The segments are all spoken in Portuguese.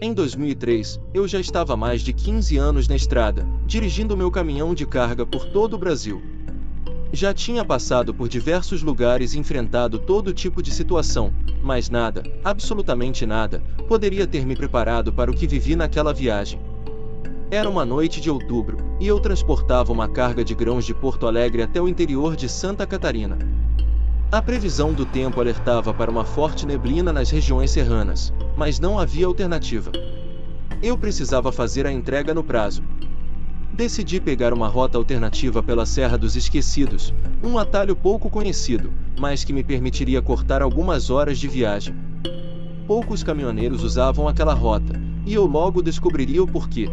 Em 2003, eu já estava há mais de 15 anos na estrada, dirigindo meu caminhão de carga por todo o Brasil. Já tinha passado por diversos lugares e enfrentado todo tipo de situação, mas nada, absolutamente nada, poderia ter me preparado para o que vivi naquela viagem. Era uma noite de outubro, e eu transportava uma carga de grãos de Porto Alegre até o interior de Santa Catarina. A previsão do tempo alertava para uma forte neblina nas regiões serranas, mas não havia alternativa. Eu precisava fazer a entrega no prazo. Decidi pegar uma rota alternativa pela Serra dos Esquecidos, um atalho pouco conhecido, mas que me permitiria cortar algumas horas de viagem. Poucos caminhoneiros usavam aquela rota, e eu logo descobriria o porquê.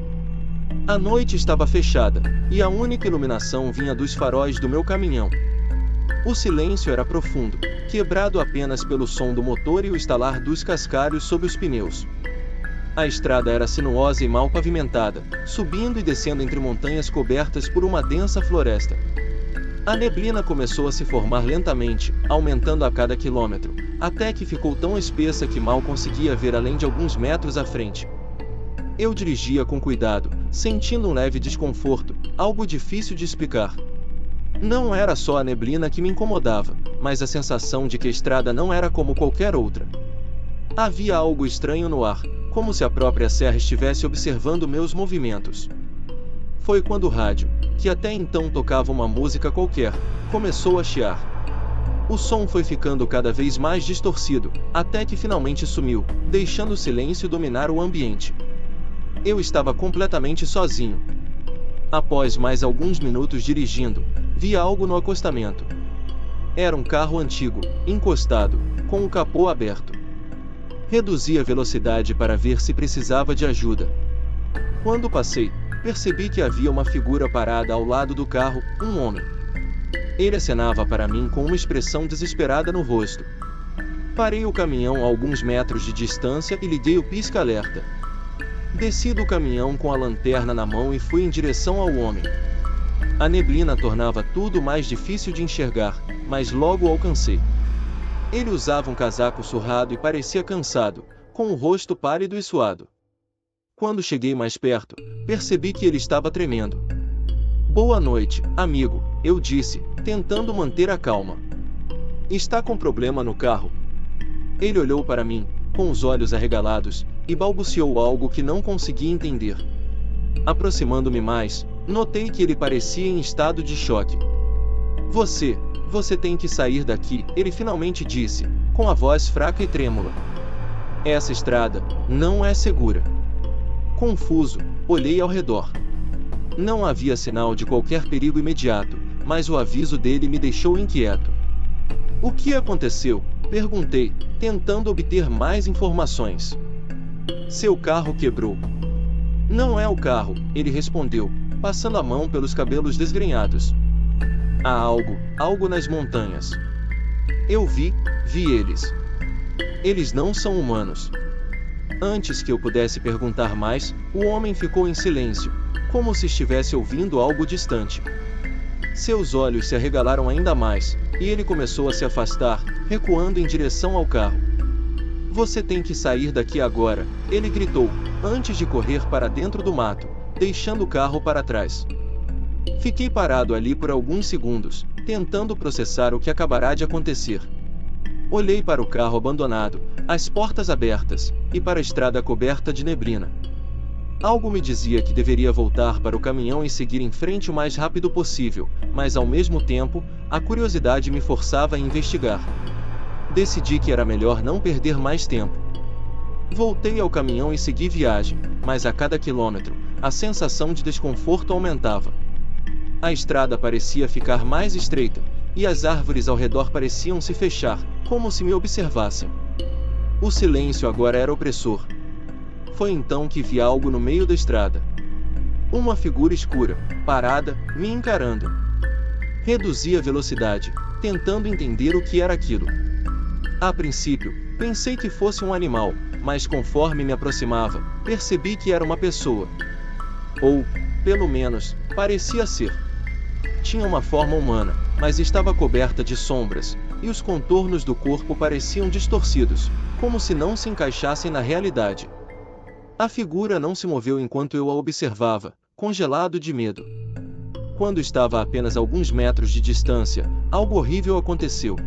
A noite estava fechada, e a única iluminação vinha dos faróis do meu caminhão. O silêncio era profundo, quebrado apenas pelo som do motor e o estalar dos cascalhos sob os pneus. A estrada era sinuosa e mal pavimentada, subindo e descendo entre montanhas cobertas por uma densa floresta. A neblina começou a se formar lentamente, aumentando a cada quilômetro, até que ficou tão espessa que mal conseguia ver além de alguns metros à frente. Eu dirigia com cuidado, sentindo um leve desconforto, algo difícil de explicar. Não era só a neblina que me incomodava, mas a sensação de que a estrada não era como qualquer outra. Havia algo estranho no ar, como se a própria serra estivesse observando meus movimentos. Foi quando o rádio, que até então tocava uma música qualquer, começou a chiar. O som foi ficando cada vez mais distorcido, até que finalmente sumiu, deixando o silêncio dominar o ambiente. Eu estava completamente sozinho. Após mais alguns minutos dirigindo, vi algo no acostamento. Era um carro antigo, encostado, com o capô aberto. Reduzi a velocidade para ver se precisava de ajuda. Quando passei, percebi que havia uma figura parada ao lado do carro, um homem. Ele acenava para mim com uma expressão desesperada no rosto. Parei o caminhão a alguns metros de distância e liguei o pisca-alerta. Desci do caminhão com a lanterna na mão e fui em direção ao homem. A neblina tornava tudo mais difícil de enxergar, mas logo o alcancei. Ele usava um casaco surrado e parecia cansado, com o rosto pálido e suado. Quando cheguei mais perto, percebi que ele estava tremendo. "Boa noite, amigo", eu disse, tentando manter a calma. "Está com problema no carro?" Ele olhou para mim, com os olhos arregalados, e balbuciou algo que não conseguia entender. Aproximando-me mais, notei que ele parecia em estado de choque. Você tem que sair daqui", ele finalmente disse, com a voz fraca e trêmula. "Essa estrada não é segura." Confuso, olhei ao redor. Não havia sinal de qualquer perigo imediato, mas o aviso dele me deixou inquieto. "O que aconteceu?", perguntei, tentando obter mais informações. "Seu carro quebrou." "Não é o carro", ele respondeu, passando a mão pelos cabelos desgrenhados. "Há algo nas montanhas. Eu vi eles. Eles não são humanos." Antes que eu pudesse perguntar mais, o homem ficou em silêncio, como se estivesse ouvindo algo distante. Seus olhos se arregalaram ainda mais, e ele começou a se afastar, recuando em direção ao carro. "Você tem que sair daqui agora", ele gritou, antes de correr para dentro do mato, deixando o carro para trás. Fiquei parado ali por alguns segundos, tentando processar o que acabará de acontecer. Olhei para o carro abandonado, as portas abertas, e para a estrada coberta de neblina. Algo me dizia que deveria voltar para o caminhão e seguir em frente o mais rápido possível, mas ao mesmo tempo, a curiosidade me forçava a investigar. Decidi que era melhor não perder mais tempo. Voltei ao caminhão e segui viagem, mas a cada quilômetro, a sensação de desconforto aumentava. A estrada parecia ficar mais estreita, e as árvores ao redor pareciam se fechar, como se me observassem. O silêncio agora era opressor. Foi então que vi algo no meio da estrada. Uma figura escura, parada, me encarando. Reduzi a velocidade, tentando entender o que era aquilo. A princípio, pensei que fosse um animal, mas conforme me aproximava, percebi que era uma pessoa. Ou, pelo menos, parecia ser. Tinha uma forma humana, mas estava coberta de sombras, e os contornos do corpo pareciam distorcidos, como se não se encaixassem na realidade. A figura não se moveu enquanto eu a observava, congelado de medo. Quando estava a apenas alguns metros de distância, algo horrível aconteceu.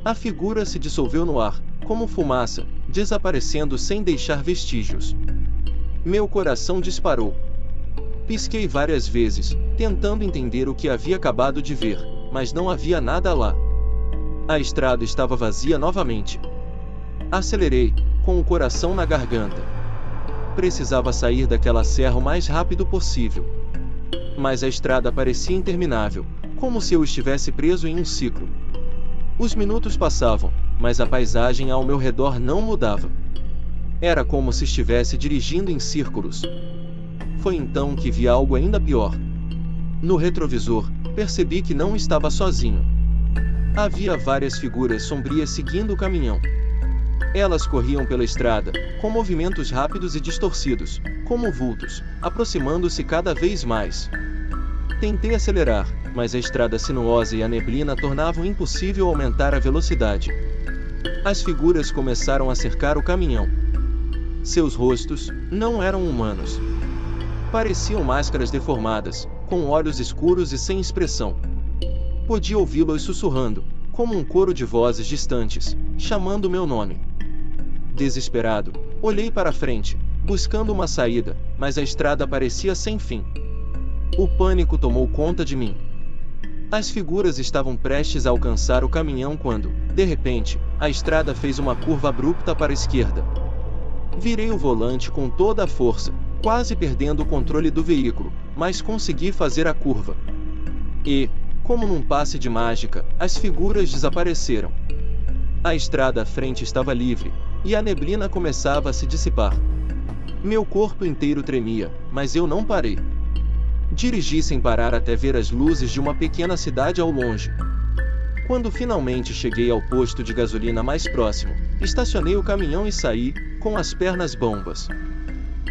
A figura se dissolveu no ar, como fumaça, desaparecendo sem deixar vestígios. Meu coração disparou. Pisquei várias vezes, tentando entender o que havia acabado de ver, mas não havia nada lá. A estrada estava vazia novamente. Acelerei, com o coração na garganta. Precisava sair daquela serra o mais rápido possível. Mas a estrada parecia interminável, como se eu estivesse preso em um ciclo. Os minutos passavam, mas a paisagem ao meu redor não mudava. Era como se estivesse dirigindo em círculos. Foi então que vi algo ainda pior. No retrovisor, percebi que não estava sozinho. Havia várias figuras sombrias seguindo o caminhão. Elas corriam pela estrada, com movimentos rápidos e distorcidos, como vultos, aproximando-se cada vez mais. Tentei acelerar, mas a estrada sinuosa e a neblina tornavam impossível aumentar a velocidade. As figuras começaram a cercar o caminhão. Seus rostos não eram humanos. Pareciam máscaras deformadas, com olhos escuros e sem expressão. Podia ouvi-los sussurrando, como um coro de vozes distantes, chamando meu nome. Desesperado, olhei para frente, buscando uma saída, mas a estrada parecia sem fim. O pânico tomou conta de mim. As figuras estavam prestes a alcançar o caminhão quando, de repente, a estrada fez uma curva abrupta para a esquerda. Virei o volante com toda a força, quase perdendo o controle do veículo, mas consegui fazer a curva. E, como num passe de mágica, as figuras desapareceram. A estrada à frente estava livre, e a neblina começava a se dissipar. Meu corpo inteiro tremia, mas eu não parei. Dirigi sem parar até ver as luzes de uma pequena cidade ao longe. Quando finalmente cheguei ao posto de gasolina mais próximo, estacionei o caminhão e saí, com as pernas bambas.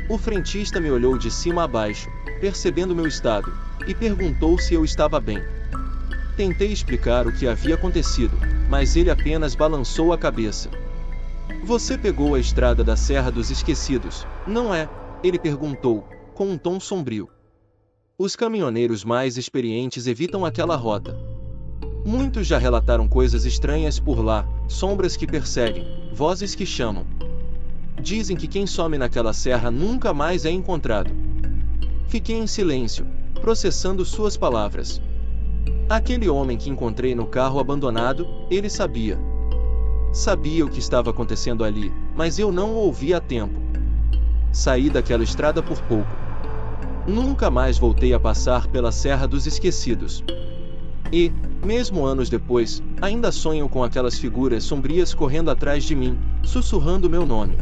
O frentista me olhou de cima a baixo, percebendo meu estado, e perguntou se eu estava bem. Tentei explicar o que havia acontecido, mas ele apenas balançou a cabeça. Você pegou a estrada da Serra dos Esquecidos, não é? Ele perguntou, com um tom sombrio. Os caminhoneiros mais experientes evitam aquela rota. Muitos já relataram coisas estranhas por lá, sombras que perseguem, vozes que chamam. Dizem que quem some naquela serra nunca mais é encontrado. Fiquei em silêncio, processando suas palavras. Aquele homem que encontrei no carro abandonado, ele sabia. Sabia o que estava acontecendo ali, mas eu não o ouvi a tempo. Saí daquela estrada por pouco. Nunca mais voltei a passar pela Serra dos Esquecidos. E, mesmo anos depois, ainda sonho com aquelas figuras sombrias correndo atrás de mim, sussurrando meu nome.